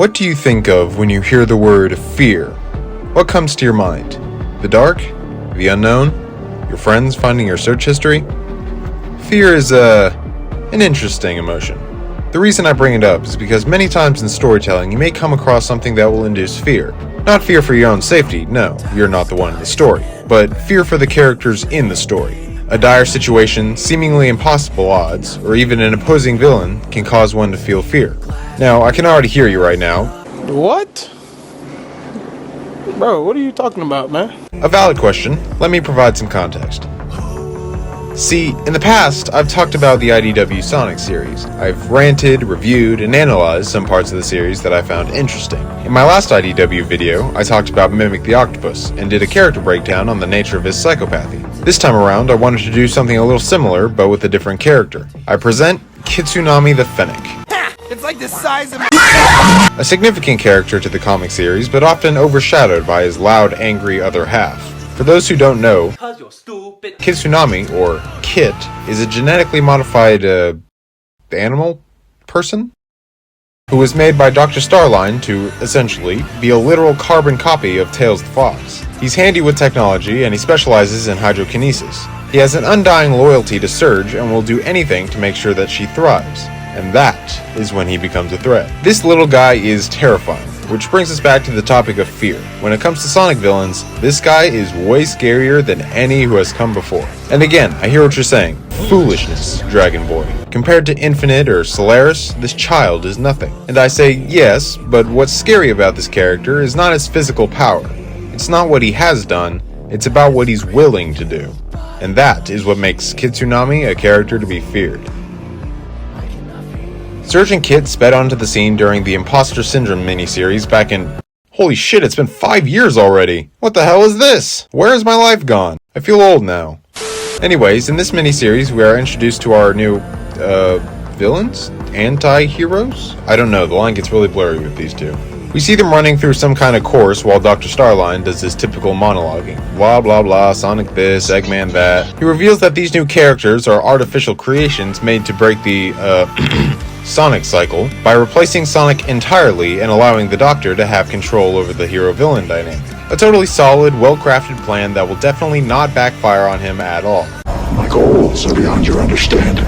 What do you think of when you hear the word fear? What comes to your mind? The dark? The unknown? Your friends finding your search history? Fear is an interesting emotion. The reason I bring it up is because many times in storytelling you may come across something that will induce fear. Not fear for your own safety, no, you're not the one in the story, but fear for the characters in the story. A dire situation, seemingly impossible odds, or even an opposing villain can cause one to feel fear. Now, I can already hear you right now. What? Bro, what are you talking about, man? A valid question. Let me provide some context. See, in the past, I've talked about the IDW Sonic series. I've ranted, reviewed, and analyzed some parts of the series that I found interesting. In my last IDW video, I talked about Mimic the Octopus, and did a character breakdown on the nature of his psychopathy. This time around, I wanted to do something a little similar, but with a different character. I present Kitsunami the Fennec. It's like the size of A significant character to the comic series, but often overshadowed by his loud, angry other half. For those who don't know, Kitsunami, or Kit, is a genetically modified, animal person? Who was made by Dr. Starline to, essentially, be a literal carbon copy of Tails the Fox. He's handy with technology, and he specializes in hydrokinesis. He has an undying loyalty to Surge, and will do anything to make sure that she thrives. And that is when he becomes a threat. This little guy is terrifying, which brings us back to the topic of fear. When it comes to Sonic villains, this guy is way scarier than any who has come before. And again, I hear what you're saying. Foolishness, Dragon Boy. Compared to Infinite or Solaris, this child is nothing. And I say yes, but what's scary about this character is not his physical power. It's not what he has done, it's about what he's willing to do. And that is what makes Kitsunami a character to be feared. Surge and Kit sped onto the scene during the Imposter Syndrome miniseries back in... Holy shit, it's been 5 years already! What the hell is this? Where has my life gone? I feel old now. Anyways, in this miniseries, we are introduced to our new, villains? Anti-heroes? I don't know, the line gets really blurry with these two. We see them running through some kind of course while Dr. Starline does his typical monologuing. Blah blah blah, Sonic this, Eggman that. He reveals that these new characters are artificial creations made to break the, Sonic cycle by replacing Sonic entirely and allowing the Doctor to have control over the hero-villain dynamic. A totally solid, well-crafted plan that will definitely not backfire on him at all. My goals are beyond your understanding.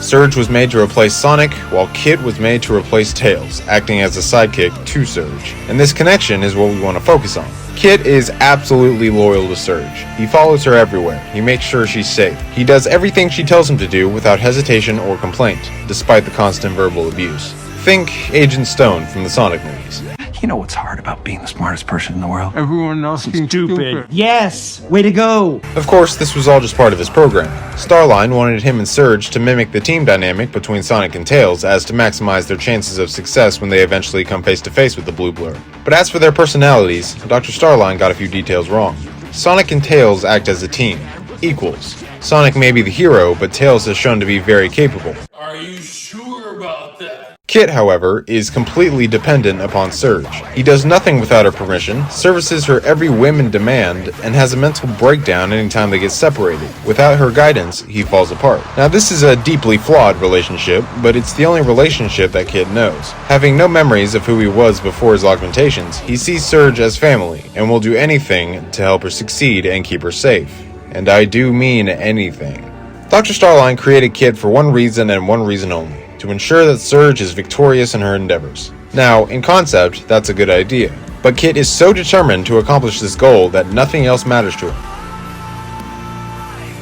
Surge was made to replace Sonic, while Kit was made to replace Tails, acting as a sidekick to Surge. And this connection is what we want to focus on. Kit is absolutely loyal to Surge. He follows her everywhere. He makes sure she's safe. He does everything she tells him to do without hesitation or complaint, despite the constant verbal abuse. Think Agent Stone from the Sonic movies. You know what's hard about being the smartest person in the world? everyone else is stupid. Yes! Way to go! Of course, this was all just part of his program. Starline wanted him and Surge to mimic the team dynamic between Sonic and Tails as to maximize their chances of success when they eventually come face to face with the Blue Blur. But as for their personalities, Dr. Starline got a few details wrong. Sonic and Tails act as a team, equals. Sonic may be the hero, but Tails has shown to be very capable. Are you sure about that? Kit, however, is completely dependent upon Surge. He does nothing without her permission, services her every whim and demand, and has a mental breakdown anytime they get separated. Without her guidance, he falls apart. Now this is a deeply flawed relationship, but it's the only relationship that Kit knows. Having no memories of who he was before his augmentations, he sees Surge as family, and will do anything to help her succeed and keep her safe. And I do mean anything. Dr. Starline created Kit for one reason and one reason only. To ensure that Surge is victorious in her endeavors. Now, in concept, that's a good idea, but Kit is so determined to accomplish this goal that nothing else matters to him.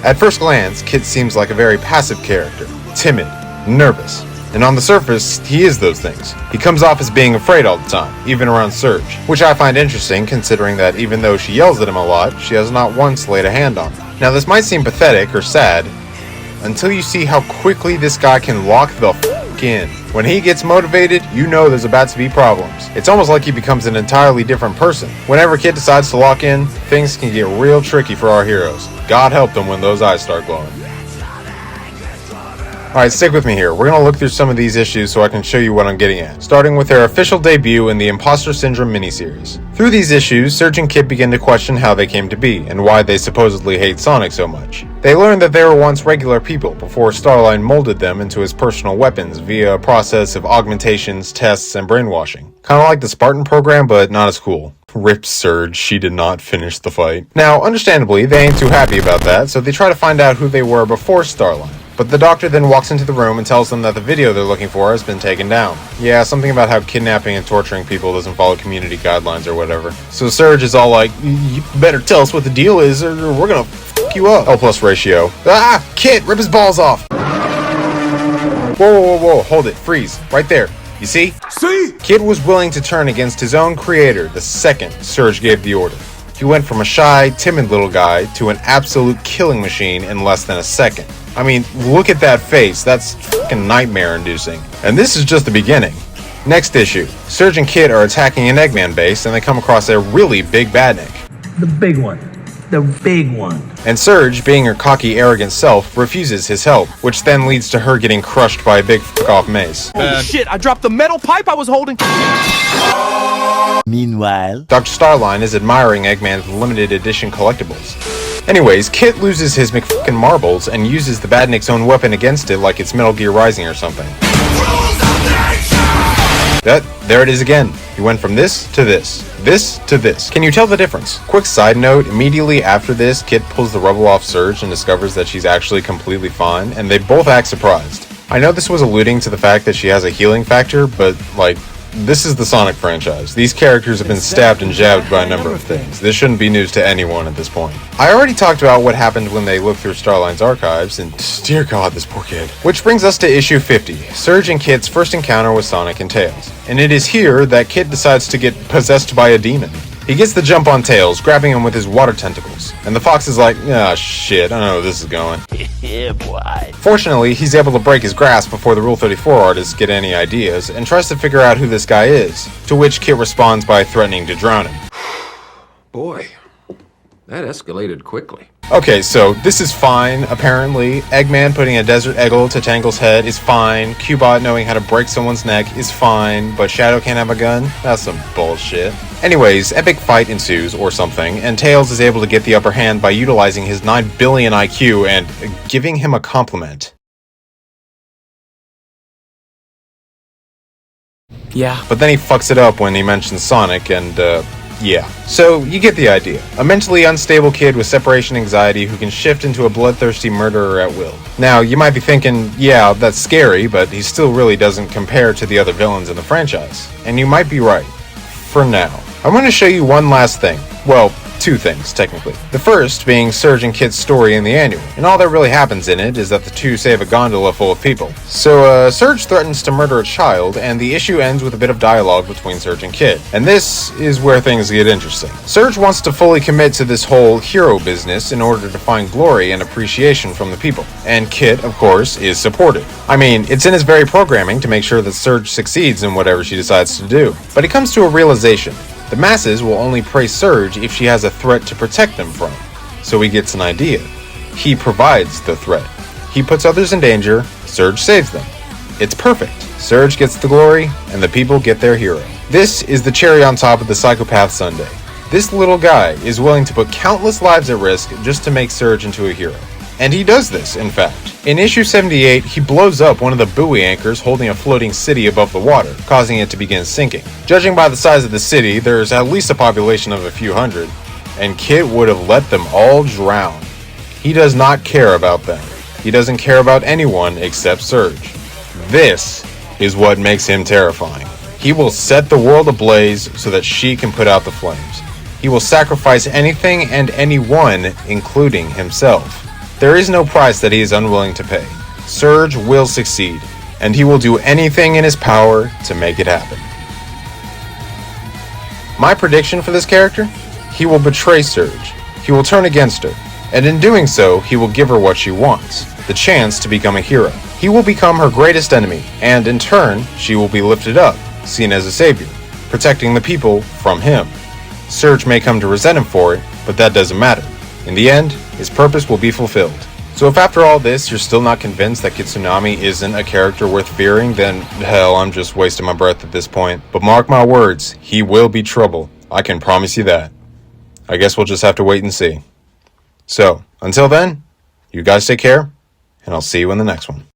At first glance, Kit seems like a very passive character, timid, nervous, and on the surface, he is those things. He comes off as being afraid all the time, even around Surge, which I find interesting considering that even though she yells at him a lot, she has not once laid a hand on him. Now this might seem pathetic or sad, until you see how quickly this guy can lock the f*** in. When he gets motivated, you know there's about to be problems. It's almost like he becomes an entirely different person. Whenever Kid decides to lock in, things can get real tricky for our heroes. God help them when those eyes start glowing. Alright, stick with me here. We're gonna look through some of these issues so I can show you what I'm getting at, starting with their official debut in the Imposter Syndrome miniseries. Through these issues, Surge and Kit begin to question how they came to be, and why they supposedly hate Sonic so much. They learn that they were once regular people before Starline molded them into his personal weapons via a process of augmentations, tests, and brainwashing. Kinda like the Spartan program, but not as cool. Rip Surge, she did not finish the fight. Now, understandably, they ain't too happy about that, so they try to find out who they were before Starline. But the doctor then walks into the room and tells them that the video they're looking for has been taken down. Yeah, something about how kidnapping and torturing people doesn't follow community guidelines or whatever. So Surge is all like, you better tell us what the deal is or we're gonna f*** you up. L+ ratio. Ah! Kid, rip his balls off! Whoa, hold it, freeze, right there. You see? See? Kid was willing to turn against his own creator the second Surge gave the order. He went from a shy, timid little guy to an absolute killing machine in less than a second. I mean, look at that face, that's fucking nightmare-inducing. And this is just the beginning. Next issue, Surge and Kid are attacking an Eggman base and they come across a really big badnik. The big one. The big one. And Surge, being her cocky, arrogant self, refuses his help, which then leads to her getting crushed by a big f***-off mace. Holy shit, I dropped the metal pipe I was holding. Meanwhile, Dr. Starline is admiring Eggman's limited edition collectibles. Anyways, Kit loses his McFucking marbles and uses the Badnik's own weapon against it like it's Metal Gear Rising or something. There it is again. He went from this to this to this. Can you tell the difference? Quick side note, immediately after this, Kit pulls the rubble off Surge and discovers that she's actually completely fine, and they both act surprised. I know this was alluding to the fact that she has a healing factor, but like, this is the Sonic franchise. These characters have been stabbed and jabbed by a number of things. This shouldn't be news to anyone at this point. I already talked about what happened when they looked through Starline's archives, and dear god, this poor kid. Which brings us to issue 50, Surge and Kit's first encounter with Sonic and Tails. And it is here that Kit decides to get possessed by a demon. He gets the jump on Tails, grabbing him with his water tentacles. And the fox is like, ah shit, I don't know where this is going. yeah, boy. Fortunately, he's able to break his grasp before the Rule 34 artists get any ideas, and tries to figure out who this guy is, to which Kit responds by threatening to drown him. Boy, that escalated quickly. Okay, so this is fine, apparently. Eggman putting a desert eggle to Tangle's head is fine. Cubot knowing how to break someone's neck is fine, but Shadow can't have a gun? That's some bullshit. Anyways, epic fight ensues, or something, and Tails is able to get the upper hand by utilizing his 9 billion IQ and giving him a compliment. Yeah. But then he fucks it up when he mentions Sonic and, yeah. So, you get the idea. A mentally unstable kid with separation anxiety who can shift into a bloodthirsty murderer at will. Now, you might be thinking, yeah, that's scary, but he still really doesn't compare to the other villains in the franchise. And you might be right. For now. I want to show you one last thing. Well, 2 things, technically. The first being Surge and Kit's story in the annual, and all that really happens in it is that the two save a gondola full of people. So, Surge threatens to murder a child, and the issue ends with a bit of dialogue between Surge and Kit. And this is where things get interesting. Surge wants to fully commit to this whole hero business in order to find glory and appreciation from the people. And Kit, of course, is supportive. I mean, it's in his very programming to make sure that Surge succeeds in whatever she decides to do. But he comes to a realization. The masses will only praise Surge if she has a threat to protect them from. So he gets an idea. He provides the threat. He puts others in danger, Surge saves them. It's perfect. Surge gets the glory, and the people get their hero. This is the cherry on top of the Psychopath Sundae. This little guy is willing to put countless lives at risk just to make Surge into a hero. And he does this, in fact. In issue 78, he blows up one of the buoy anchors holding a floating city above the water, causing it to begin sinking. Judging by the size of the city, there's at least a population of a few hundred, and Kit would have let them all drown. He does not care about them. He doesn't care about anyone except Surge. This is what makes him terrifying. He will set the world ablaze so that she can put out the flames. He will sacrifice anything and anyone, including himself. There is no price that he is unwilling to pay. Surge will succeed, and he will do anything in his power to make it happen. My prediction for this character? He will betray Surge. He will turn against her, and in doing so, he will give her what she wants, the chance to become a hero. He will become her greatest enemy, and in turn, she will be lifted up, seen as a savior, protecting the people from him. Surge may come to resent him for it, but that doesn't matter. In the end, his purpose will be fulfilled. So if after all this you're still not convinced that Kitsunami isn't a character worth fearing, then hell, I'm just wasting my breath at this point. But mark my words, he will be trouble. I can promise you that. I guess we'll just have to wait and see. So, until then, you guys take care, and I'll see you in the next one.